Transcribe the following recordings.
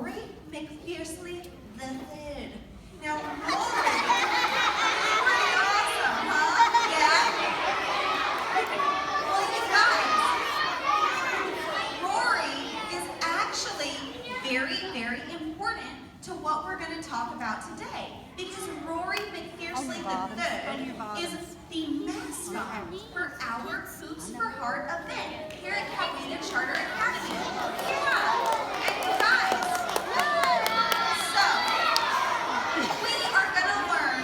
Rory McFiercely the Third. Now, Rory, pretty awesome, huh? Yeah? Well, you guys, Rory is actually very, very important to what we're going to talk about today. Because Rory McFiercely III is the mascot for our Hoops for Heart event here at Coweta Charter Academy. Yeah, and you guys, so we are going to learn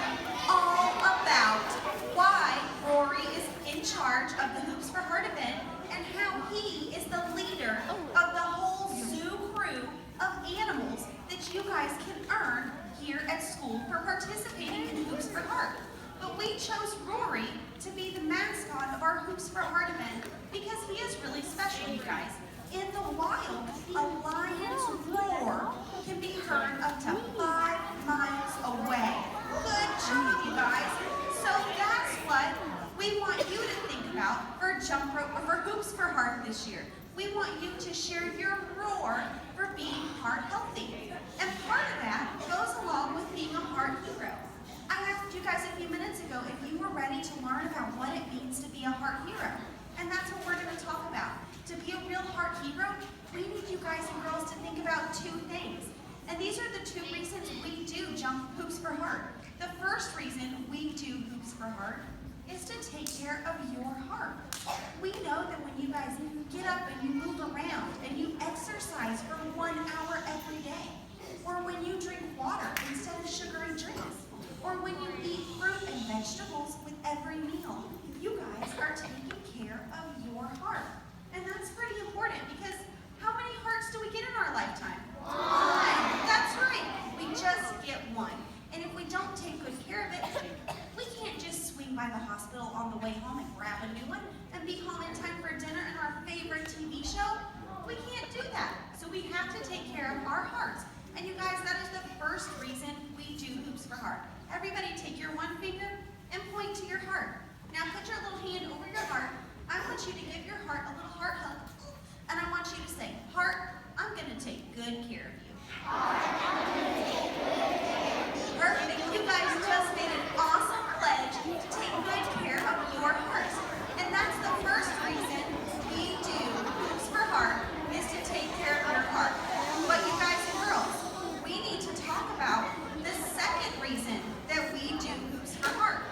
all about why Rory is in charge of the Hoops for Heart event and how he is the leader of the whole zoo crew of animals that you guys can earn here at school for participating in Hoops for Heart. But we chose Rory to be the mascot of our Hoops for Heart event because he is really special, you guys. In the wild, a lion's roar can be heard up to 5 miles away. Good job, you guys. So that's what we want you to think about for jump rope or for Hoops for Heart this year. We want you to share your roar for being heart healthy. And part of that goes along with being a heart hero. I asked you guys a few minutes ago if you were ready to learn about what it means to be a heart hero. And that's what we're going to talk about. To be a real heart hero, we need you guys and girls to think about 2 things. And these are the 2 reasons we do jump Hoops for Heart. The first reason we do Hoops for Heart is to take care of your heart. We know that when you guys get up and you move around and you exercise for 1 hour every day, or when you drink water instead of sugary drinks, or when you eat fruit and vegetables with every meal, you guys are taking care of your heart. And that's pretty important because how many hearts do we get in our lifetime? 1. That's right. We just get 1. And if we don't take good care of it, we can't just swing by the hospital on the way home and grab a new one and be home in time for dinner and our favorite TV show. We can't do that. So we have to take care of our hearts. And you guys, that is the first reason we do Hoops for Heart. Everybody take your 1 finger and point to your heart. Now put your little hand over your heart. I want you to give your heart a little heart hug. And I want you to say, heart, I'm going to take good care of you. Perfect. You guys just made an awesome pledge to take good care of your hearts. And that's the first reason we do Hoops for Heart, is to take care of your heart. But you guys and girls, we need to talk about the second reason that we do Hoops for Heart.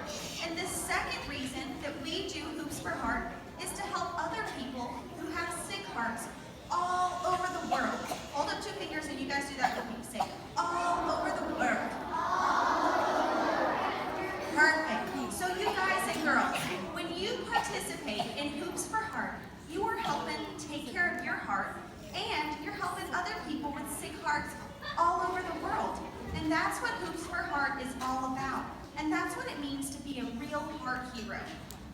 And the second reason that we do Hoops for Heart is to help other people who have sick hearts all over the world. Hold up 2 fingers and you guys do that with me. Say, all over the world. Perfect. So you guys and girls, when you participate in Hoops for Heart, you are helping take care of your heart and you're helping other people with sick hearts all over the world. And that's what Hoops for Heart is all about. And that's what it means to be a real heart hero.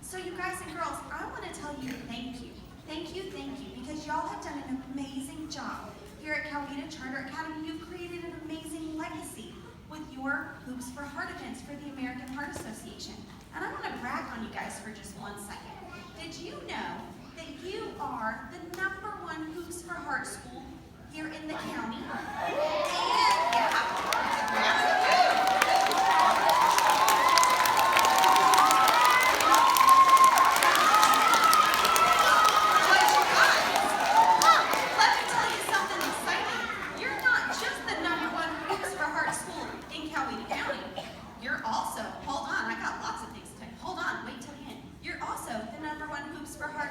So you guys and girls, I want to tell you thank you. Thank you, because y'all have done an amazing job here at Coweta Charter Academy. You've created an amazing legacy with your Hoops for Heart events for the American Heart Association. And I want to brag on you guys for just 1 second. Did you know that you are the #1 Hoops for Heart school here in the county? And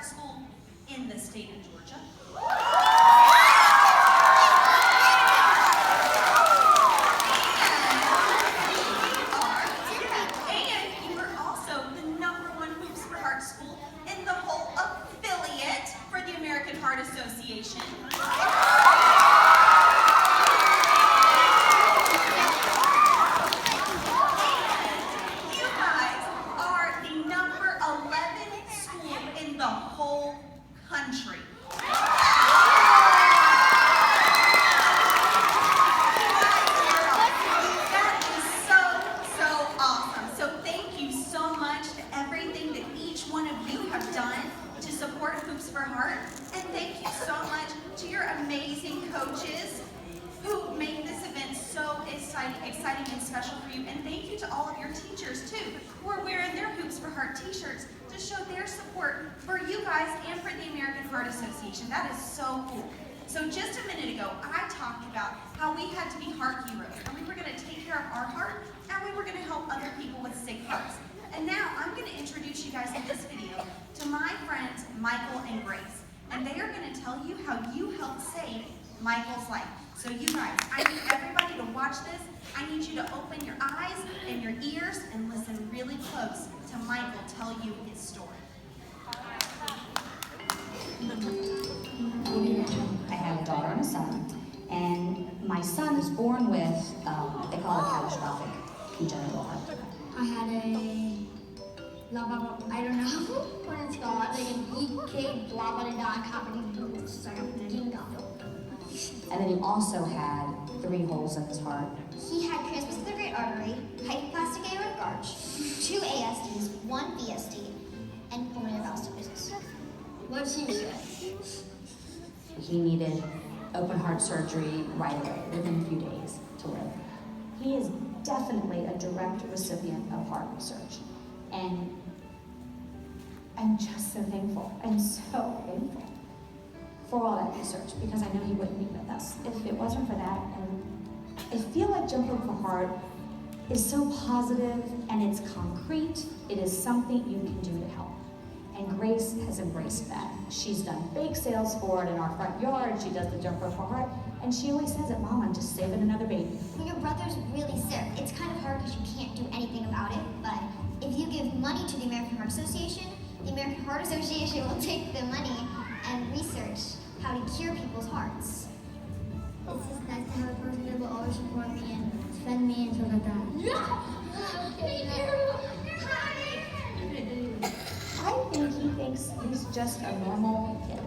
school in the state of Georgia. And you are also the #1 Hoops for Heart school in the whole affiliate for the American Heart Association. The whole country exciting and special for you. And thank you to all of your teachers too, who are wearing their Hoops for Heart t-shirts to show their support for you guys and for the American Heart Association. That is so cool. So just a minute ago, I talked about how we had to be heart heroes, and we were going to take care of our heart, and we were going to help other people with sick hearts. And now I'm going to introduce you guys in this video to my friends Michael and Grace. And they are going to tell you how you helped save Michael's life. So you guys, I need everybody to watch this. I need you to open your eyes and your ears and listen really close to Michael tell you his story. I have a daughter and a son, and my son is born with, they call it catastrophic congenital heart defect. I had I don't know what it's called, like an EK blah blah blah. And then he also had 3 holes in his heart. He had transverse to the great artery, hypoplastic aortic arch, 2 ASDs, 1 VSD, and pulmonary valve stenosis. What'd she say? He needed open heart surgery right away, within a few days to live. He is definitely a direct recipient of heart research. And I'm just so thankful and so thankful for all that research, because I know he wouldn't be with us if it wasn't for that. And I feel like Jumping for Heart is so positive and it's concrete. It is something you can do to help. And Grace has embraced that. She's done bake sales for it in our front yard. She does the Jumper for Heart. And she always says it, Mom, I'm just saving another baby. When your brother's really sick, it's kind of hard because you can't do anything about it. But if you give money to the American Heart Association, the American Heart Association will take the money and research how to cure people's hearts. It's just nice to have a person that will always support me and defend me and stuff like that. Yeah! I think he thinks he's just a normal kid.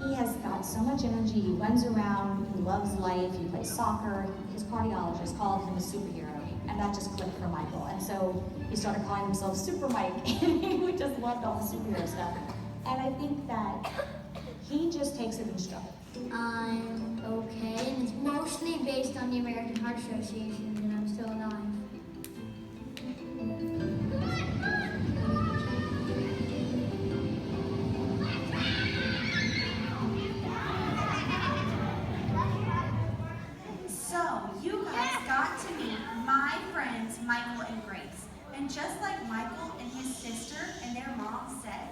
He has got so much energy, he runs around, he loves life, he plays soccer. His cardiologist called him a superhero, and that just clicked for Michael. And so he started calling himself Super Mike, and he just loved all the superhero stuff. And I think that he just takes it in stride. I'm okay, and it's mostly based on the American Heart Association, and I'm still alive. Michael and Grace. And just like Michael and his sister and their mom said,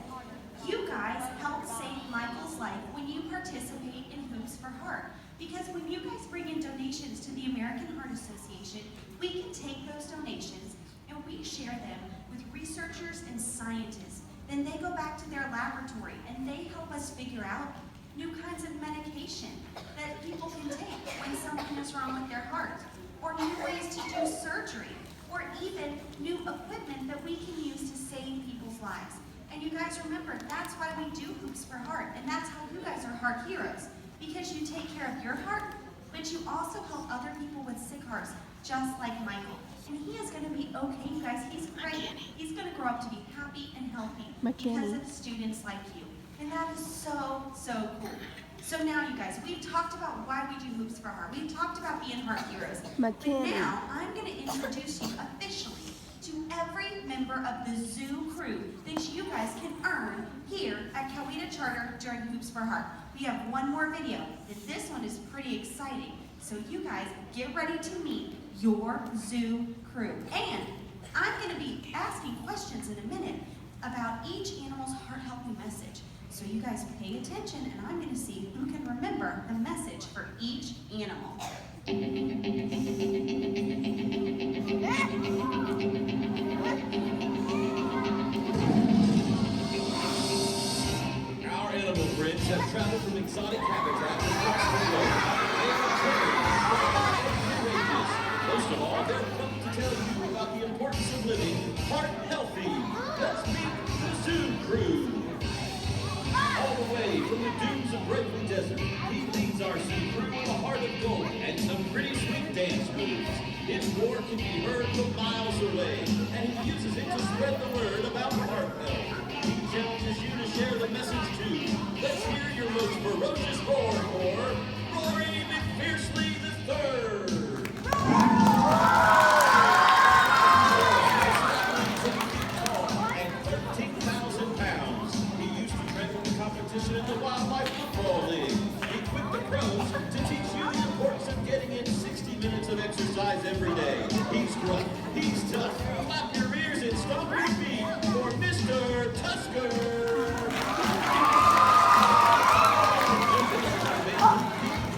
you guys help save Michael's life when you participate in Hoops for Heart. Because when you guys bring in donations to the American Heart Association, we can take those donations and we share them with researchers and scientists. Then they go back to their laboratory and they help us figure out new kinds of medication that people can take when something is wrong with their heart, or new ways to do surgery, or even new equipment that we can use to save people's lives. And you guys remember, that's why we do Hoops for Heart, and that's how you guys are heart heroes, because you take care of your heart, but you also help other people with sick hearts, just like Michael. And he is going to be okay, you guys. He's great. He's going to grow up to be happy and healthy because of students like you. And that is so, so cool. So now, you guys, we've talked about why we do Hoops for Heart. We've talked about being heart heroes. But now, I'm going to introduce you officially to every member of the zoo crew that you guys can earn here at Coweta Charter during Hoops for Heart. We have one more video, and this one is pretty exciting. So you guys, get ready to meet your zoo crew. And I'm going to be asking questions in a minute about each animal's heart-helping message. So you guys pay attention, and I'm going to see who can remember the message for each animal. Our animal friends have traveled from exotic habitats across the globe. They are courageous. Most of all, they're come to tell you about the importance of living heart healthy. Let's meet the Zoo Crew. All the way from the dunes of Bravely Desert, he leads our zoo crew with a heart of gold and some pretty sweet dance moves. His roar can be heard from miles away, and he uses it to spread the word about heart health. He challenges you to share the message too. Let's hear your most ferocious roar for Rory McFiercely III. exercise every day. He's gruff, he's tough. Clap your ears and stomp your feet for Mr. Tusker.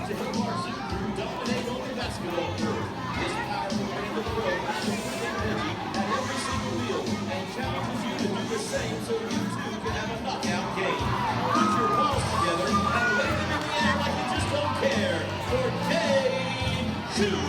To help our zoo crew dominate on the basketball court. This powerful brand of pro chicken and veggie at every single meal and challenges you to do the same so you too can have a knockout game. Put your balls together and wave them in the air like you just don't care for game shoot.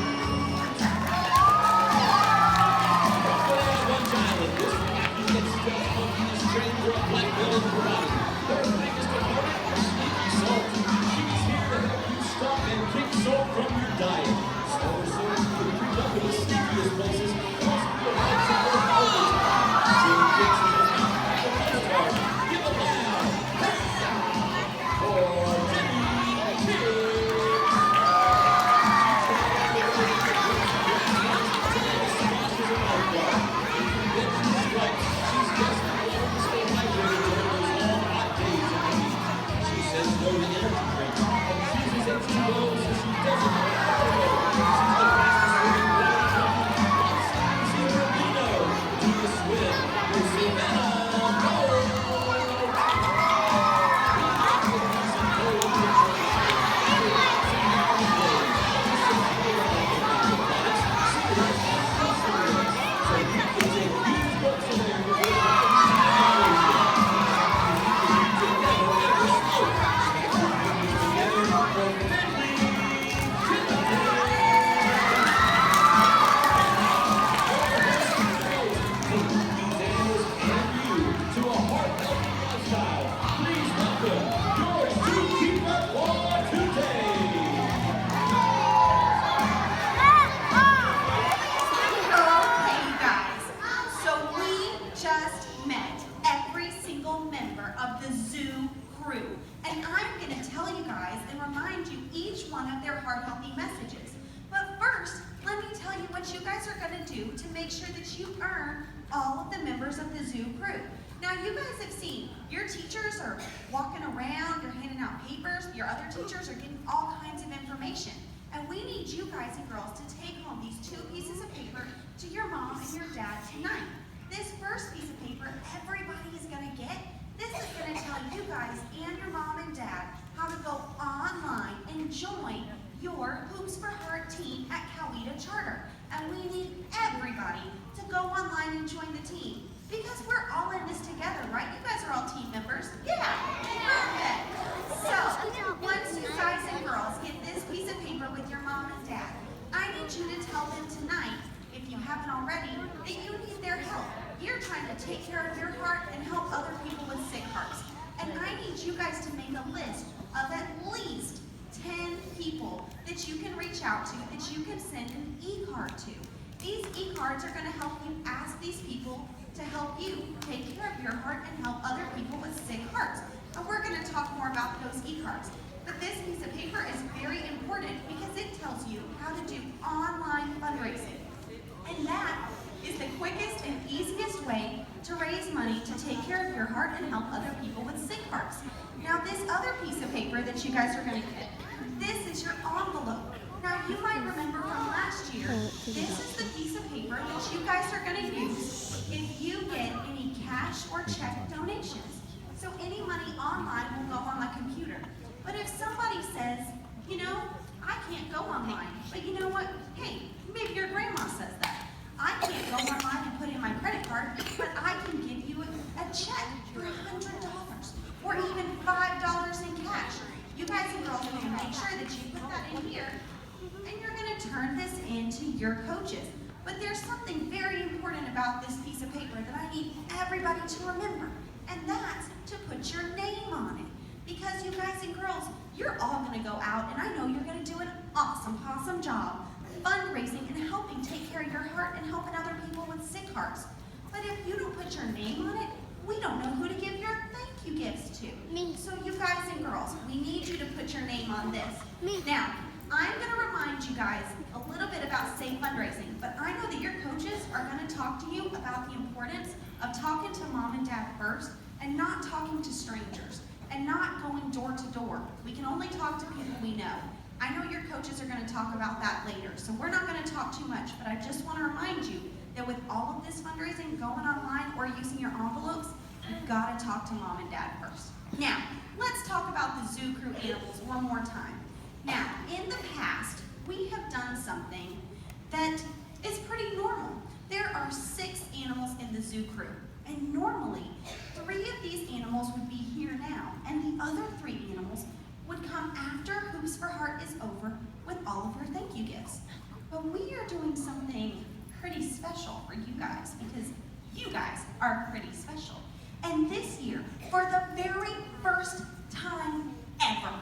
From your diet. Slower sort you can creep up in the sneakiest places. Also, you'll have to work overtime. Jimmy kicks in his mouth at the best part. Give a loud hey for Jimmy Kicks. She's just learned to stay hydrated during those long hot days in the heat. She says no to energy drinks and chooses H2O so she doesn't have to go. She's the fastest swimming water junkie. Once seen her Reno do the swim with Savannah Cole. So you can take huge books in there before you Okay, guys. So we just met every single member of the zoo crew. And I'm going to tell you guys and remind you each one of their heart-healthy messages. But first, let me tell you what you guys are going to do to make sure that you earn all of the members of the zoo crew. Now, you guys have seen your teachers are walking around, you're handing out papers, your other teachers are getting all kinds of information. And we need you guys and girls to take home these 2 pieces of paper to your mom and your dad tonight. This first piece of paper everybody is going to get. This is going to tell you guys and your mom and dad how to go online and join your Hoops for Heart team at Coweta Charter. And we need everybody to go online and join the team because we're all in this together, right? You guys are all team members. Yeah, perfect. So, once you guys and girls get this piece of paper with your mom and dad, I need you to tell them tonight, if you haven't already, that you need their help. You're trying to take care of your heart and help other people with sick hearts. And I need you guys to make a list of at least 10 people that you can reach out to, that you can send an e-card to. These e-cards are going to help you ask these people to help you take care of your heart and help other people with sick hearts. And we're going to talk more about those e-cards. But this piece of paper is very important because it tells you how to do online fundraising. And that is the quickest and easiest way to raise money to take care of your heart and help other people with sick hearts. Now, this other piece of paper that you guys are going to get, this is your envelope. Now, you might remember from last year, this is the piece of paper that you guys are going to use if you get any cash or check donations. So any money online will go on my computer. But if somebody says, you know, I can't go online, but you know what? Hey, maybe your grandma says that. I can't go online and put in my credit card, but I can give you a check for $100 or even $5 in cash. You guys and girls are going to make sure that you put that in here, and you're going to turn this into your coaches. But there's something very important about this piece of paper that I need everybody to remember, and that's to put your name on it. Because you guys and girls, you're all going to go out, and I know you're going to do an awesome job fundraising and helping take care of your heart and helping other people with sick hearts. But if you don't put your name on it, we don't know who to give your thank you gifts to. Me. So you guys and girls, we need you to put your name on this. Me. Now, I'm going to remind you guys a little bit about safe fundraising, but I know that your coaches are going to talk to you about the importance of talking to mom and dad first and not talking to strangers and not going door to door. We can only talk to people we know. I know your coaches are going to talk about that later, so we're not going to talk too much, but I just want to remind you that with all of this fundraising going online or using your envelopes, you've got to talk to mom and dad first. Now, let's talk about the Zoo Crew animals one more time. Now, in the past, we have done something that is pretty normal. There are 6 animals in the Zoo Crew, and normally 3 of these animals would be here now, and the other 3 animals would come after Hoops for Heart is over with all of her thank you gifts. But we are doing something pretty special for you guys because you guys are pretty special. And this year, for the very first time ever,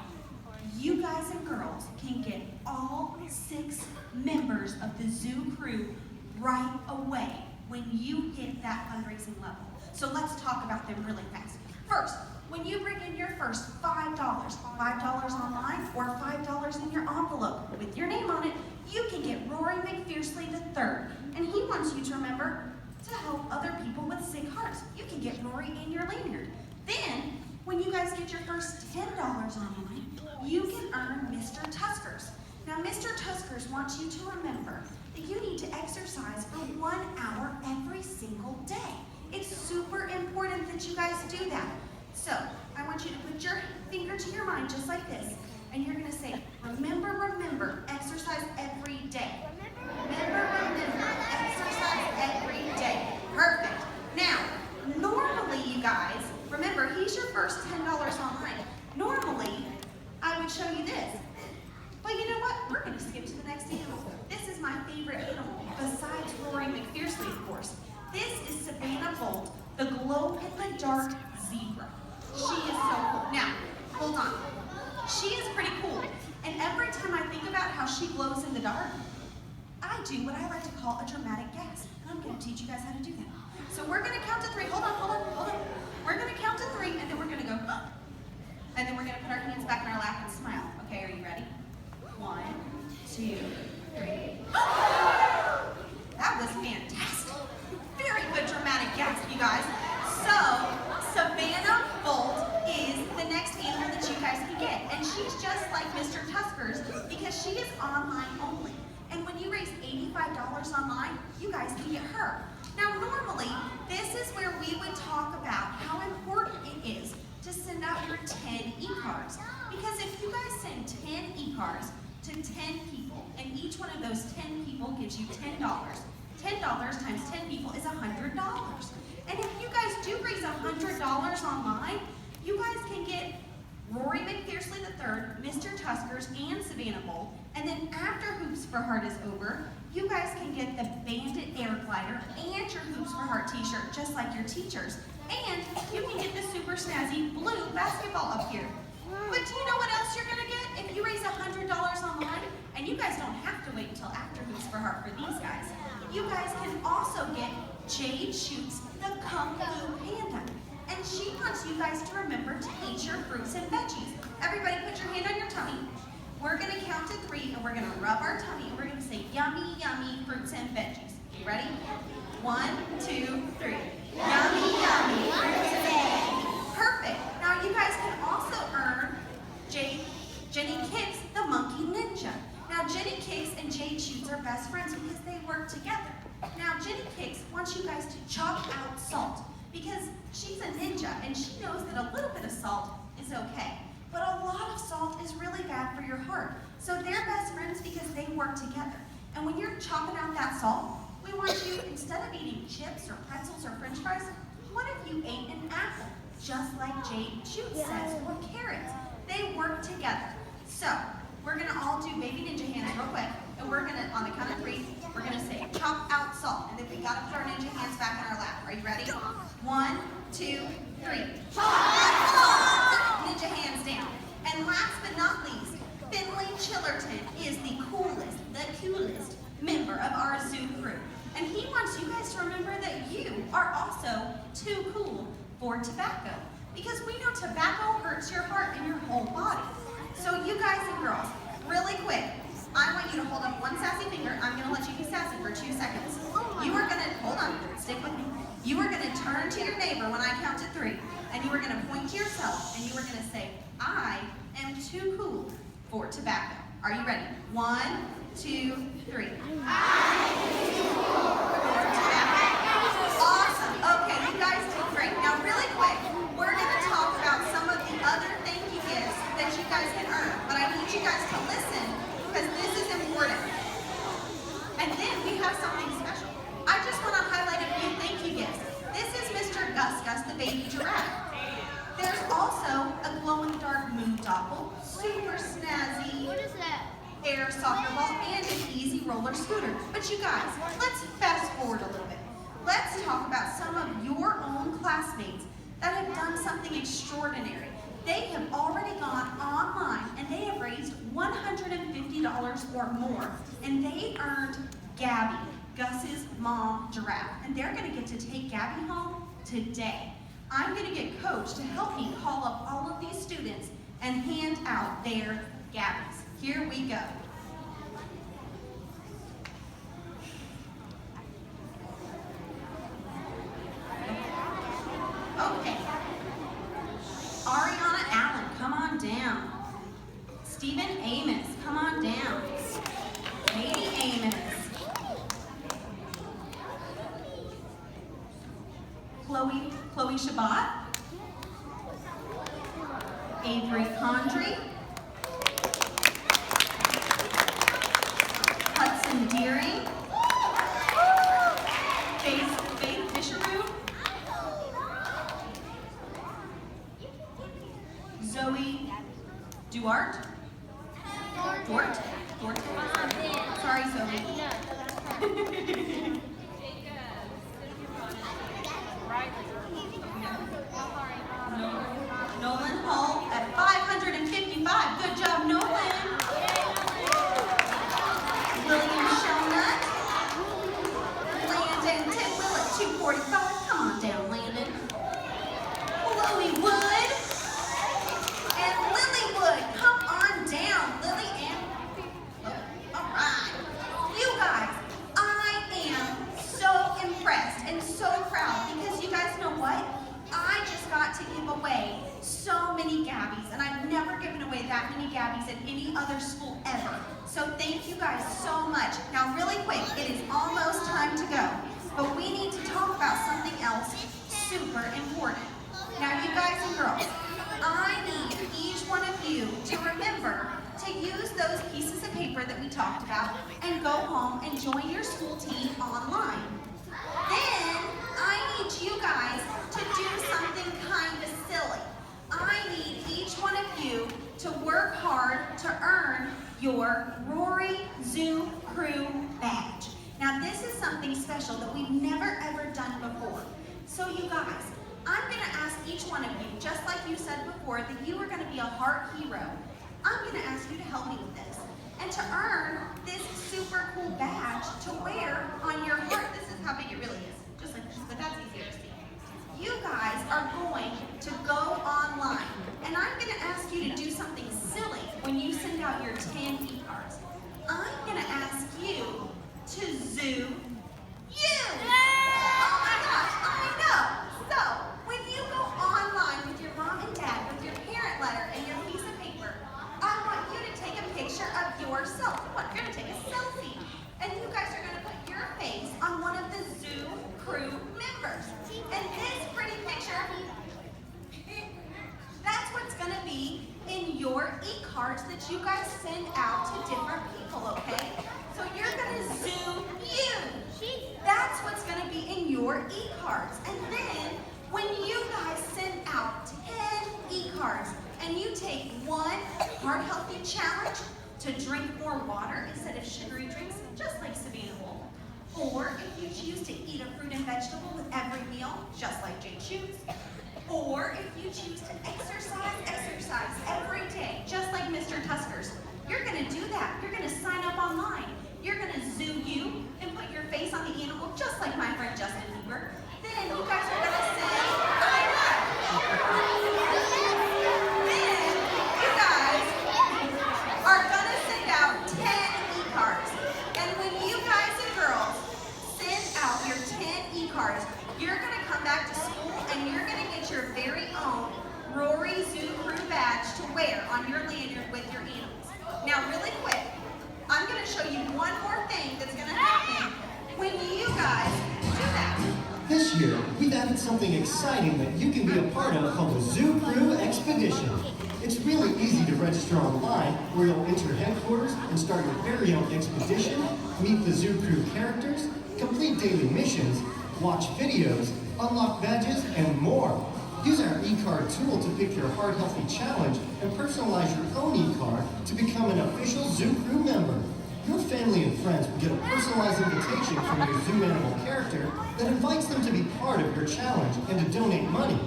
you guys and girls can get all 6 members of the Zoo Crew right away when you hit that fundraising level. So let's talk about them really fast. First, when you bring in your first $5 online or $5 in your envelope with your name on it, you can get Rory McFiercely III. And he wants you to remember to help other people with sick hearts. You can get Rory in your lanyard. Then, when you guys get your first $10 online, you can earn Mr. Tuskers. Now, Mr. Tuskers wants you to remember that you need to exercise for 1 hour every single day. It's super important that you guys do that. So, I want you to put your finger to your mind just like this, and you're going to say, remember, remember, exercise every day. Remember, remember, exercise every day. Perfect. Now, normally, you guys, remember, he's your first $10 online. Normally, I would show you this. But you know what? We're going to skip to the next animal. This is my favorite animal, besides Rory McFiercely, of course. This is Savannah Bolt, the glow-in-the-dark zebra. She is so cool. Now, hold on. She is pretty cool. And every time I think about how she glows in the dark, I do what I like to call a dramatic gasp. And I'm going to teach you guys how to do that. So we're going to count to 3. Hold on. We're going to count to 3, and then we're going to go, oh. And then we're going to put our hands back in our lap and smile. Okay, are you ready? 1, 2, 3. That was fantastic. Very good dramatic gasp, you guys. So, Savannah Bolt is the next animal that you guys can get. And she's just like Mr. Tuskers because she is online only. And when you raise $85 online, you guys can get her. Now, normally, this is where we would talk about how important it is to send out your 10 e-cards. Because if you guys send 10 e-cards to 10 people, and each one of those 10 people gives you $10, $10 times 10 people is $100. And if you guys do raise $100 online, you guys can get Rory McFiercely III, Mr. Tuskers, and Savannah Bolt. And then after Hoops for Heart is over, you guys can get the Bandit Air Glider and your Hoops for Heart t-shirt, just like your teachers. And you can get the super snazzy blue basketball up here. But do you know what else you're going to get if you raise $100 online? And you guys don't have to wait until after Hoops for Heart for these guys. You guys can also get Jade Shoots the Kung Fu Panda. And she wants you guys to remember to eat your fruits and veggies. Everybody put your hand on your tummy. We're going to count to 3, and we're going to rub our tummy, and we're going to say, yummy, yummy fruits and veggies. You ready? 1, 2, 3. Yummy, yummy fruits and veggies. Perfect. Now you guys can also earn Jenny Kicks, the Monkey Ninja. Now Jenny Kicks and Jade Shoots are best friends because they work together. Now Jenny Kicks wants you guys to chop out salt because she's a ninja and she knows that a little bit of salt is okay. But a lot of salt is really bad for your heart. So they're best friends because they work together. And when you're chopping out that salt, we want you, instead of eating chips or pretzels or french fries, what if you ate an apple? Just like Jade Shoots says, or carrots. They work together. So, we're going to all do baby ninja hands real quick. And we're going to, on the count of 3, we're going to say, chop out salt. And then we got to put our ninja hands back in our lap. Are you ready? 1, 2, 3. Chop out salt! Ninja hands down. And last but not least, Finley Chillerton is the coolest member of our Zoo Crew. And he wants you guys to remember that you are also too cool for tobacco. Because we know tobacco hurts your heart and your whole body. So you guys and girls, really quick, I want you to hold up one sassy finger. I'm going to let you be sassy for 2 seconds. You are going to, hold on, stick with me. You are going to turn to your neighbor when I count to 3. And you are going to point to yourself and you are going to say, I am too cool for tobacco. Are you ready? 1, 2, 3. Awesome. Okay, you guys did great. Now, really quick, we're going to talk about some of the other thank you gifts that you guys can earn. But I need you guys to listen because this is important. And then we have something special. I just want to highlight a few thank you gifts. This is Mr. Gus, the baby giraffe. There's also a glow-in-the-dark moon doppel, super snazzy air soccer ball, and an easy roller scooter. But you guys, let's fast forward a little bit. Let's talk about some of your own classmates that have done something extraordinary. They have already gone online and they have raised $150 or more, and they earned Gabby, Gus's mom giraffe, and they're going to get to take Gabby home today. I'm going to get Coach to help me call up all of these students and hand out their Gabbies. Here we go. Okay. Ariana Allen, come on down. Stephen Amos, come on down. Katie Amos. Chloe Shabbat. Avery Condry. Hudson Deering. Faith Fisheroo. Zoe Duarte. Duarte. Sorry, Zoe. Nolan Hall at 555. Good job, Nolan. William Shelnut. Landon Tidwell at 245. Come on down, Landon. Chloe Wood. And Lily Wood. Come on down, Lily and... Oh, all right. You guys, I am so impressed and so proud because you guys know what? I just got to give away so many Gabbies, and I've never given away that many Gabbies at any other school ever. So thank you guys so much. Now really quick, it is almost time to go, but we need to talk about something else super important. Now you guys and girls, I need each one of you to remember to use those pieces of paper that we talked about and go home and join your school team online. Then I need you guys to do something kind of silly. I need each one of you to work hard to earn your Rory Zoo Crew badge. Now this is something special that we've never ever done before. So you guys, I'm going to ask each one of you, just like you said before, that you are going to be a heart hero. I'm going to ask you to help me with this. And to earn this super cool badge to wear on your heart. This is how big it really is. Just like this, but that's easier to see. You guys are going to go online, and I'm going to ask you to do something silly when you send out your 10 e-cards. I'm going to ask you to zoom you. Oh my gosh, I know. So, when you go online with your mom and dad, with your parent letter and your piece of paper, I want you to take a picture of yourself. What? You're going to take a selfie. And you guys are going to put your face on one of the Zoo Crew members. And this pretty picture, that's what's going to be in your e-cards that you guys send out to different people, okay? So you're going to zoom you. That's what's going to be in your e-cards. And then when you guys send out 10 e-cards and you take one heart healthy challenge to drink more water instead of sugary drinks, just like Savannah Wolf, or if you choose to eat a fruit and vegetable with every meal, just like Jay Shoots, or if you choose to exercise every day, just like Mr. Tuskers, you're going to do that. You're going to sign up online. You're going to zoom you and put your face on the animal, just like my friend Justin Bieber. Then you guys are going to say, then you guys are going to send out 10 e-cards. And when you guys and girls send out your 10 e-cards, you're going to come back to school and you're going to get your very own Rory Zoo Crew badge to wear presented something exciting that you can be a part of called the Zoo Crew Expedition. It's really easy to register online, where you'll enter headquarters and start your very own expedition, meet the Zoo Crew characters, complete daily missions, watch videos, unlock badges, and more. Use our e-card tool to pick your Heart Healthy Challenge and personalize your own e-card to become an official Zoo Crew member. Your family and friends will get a personalized invitation from your zoo animal character that invites them to be part of your challenge and to donate money.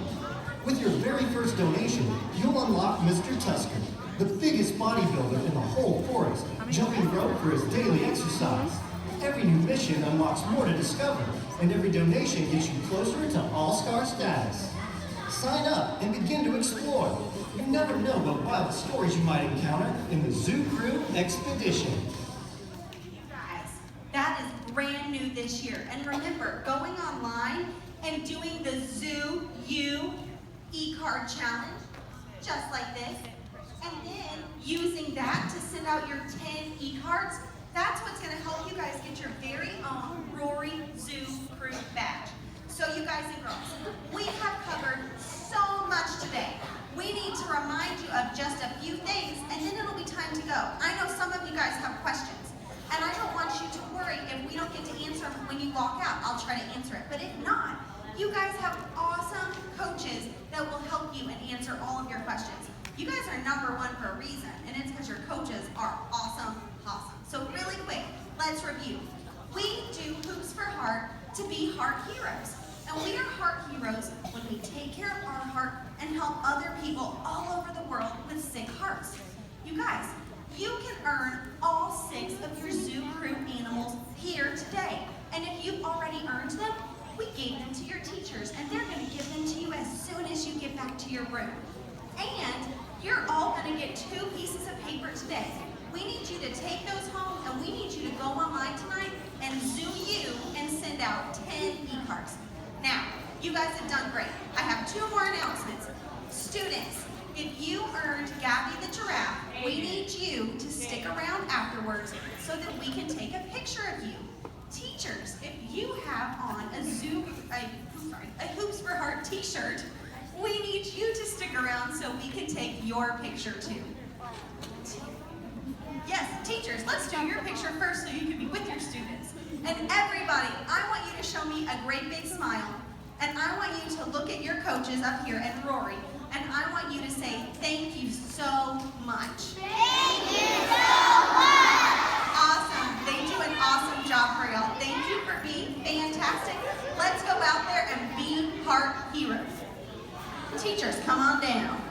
With your very first donation, you'll unlock Mr. Tusker, the biggest bodybuilder in the whole forest, jumping rope for his daily exercise. Every new mission unlocks more to discover, and every donation gets you closer to All-Star status. Sign up and begin to explore. You never know what wild stories you might encounter in the Zoo Crew Expedition. Guys, that is brand new this year. And remember, going online and doing the Zoo U e-card challenge, just like this, and then using that to send out your 10 e-cards, that's what's going to help you guys get your very own Rory Zoo Crew badge. So you guys and girls, we have covered so much today. We need to remind you of just a few things, and then it'll be time to go. I know some of you guys have questions, and I don't want you to worry if we don't get to answer them when you walk out. I'll try to answer it, but if not, you guys have awesome coaches that will help you and answer all of your questions. You guys are #1 for a reason, and it's because your coaches are awesome. So really quick, let's review. We do Hoops for Heart to be heart heroes. And we are heart heroes when we take care of our heart and help other people all over the world with sick hearts. You guys, you can earn all 6 of your Zoo Crew animals here today. And if you've already earned them, we gave them to your teachers, and they're going to give them to you as soon as you get back to your room. And you're all going to get 2 pieces of paper today. We need you to take those home, and we need you to go online tonight and Zoo U and send out 10 e-cards. Now, you guys have done great. I have 2 more announcements. Students, if you earned Gabby the giraffe, we need you to stick around afterwards so that we can take a picture of you. Teachers, if you have on a Hoops for Heart t-shirt, we need you to stick around so we can take your picture too. Yes, teachers, let's do your picture first so you can be with your students. And everybody, I want you to show me a great big smile. And I want you to look at your coaches up here and Rory. And I want you to say, thank you so much. Thank you so much! Awesome. They do an awesome job for y'all. Thank you for being fantastic. Let's go out there and be heart heroes. Teachers, come on down.